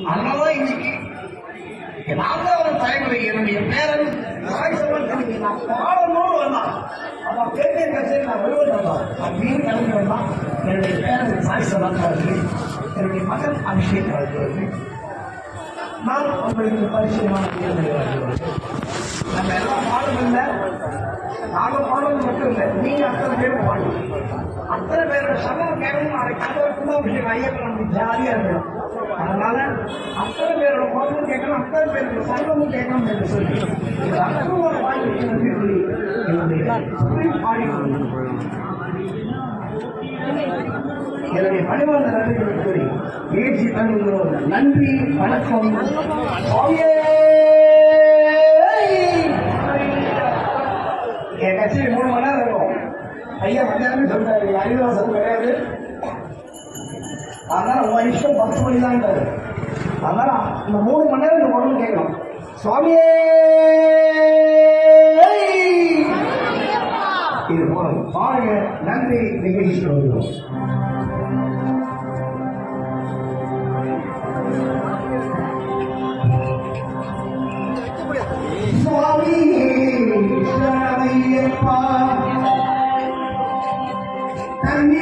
அதனாலதான் இன்னைக்கு நான்காவது தலைமுறை என்னுடைய பேரன் நான் பாடனோடு வந்தான். அவன் பெரிய கட்சியை நான் விழுவதான் அப்படின்னு கிளம்பி வந்தான். என்னுடைய பேரன் சாய்ஸ் வந்தார்கள். என்னுடைய மகன் அபிஷேக் வாழ்த்துவது. நான் உங்களுக்கு பரிசயமான நம்ம எல்லாம் பாடம் இல்லை, நாங்கள் பாடம் மட்டும் இல்லை, நீங்க அத்தனை பேரும் பாடும். அத்தனை பேரோட சமம் கேட்கணும். நாளைக்கு கும்பாபிஷேகம் ஐயப்பன் நமக்கு ஜாலியா இருக்கணும். அதனால அத்தனை பேரோட பாடமும் கேட்கணும், அத்தனை பேரோட சங்கமும் கேட்கணும் என்று சொல்லி அத்தனோட வாய்ப்பு சொல்லி என்னுடைய பணிவான நன்றிகளை கூறி நிகழ்ச்சி தங்குகிறோம். நன்றி, வணக்கம். என் கட்சியில் 3 மணி நேரம் இருக்கும். ஐயா மத்தியானமே சொல்றாரு, அறிவாசம் கிடையாது, அதனால உங்க இஷ்டம் 10 மணி தான். அதனால இந்த 3 மணி நேரம் இந்த உடம்பு கேட்கணும். சுவாமியே இது போதும். பாருங்க. நன்றி. நிகழ்ச்சி வருகிறோம். சுவாமி சரணமையப்பா தண்ணி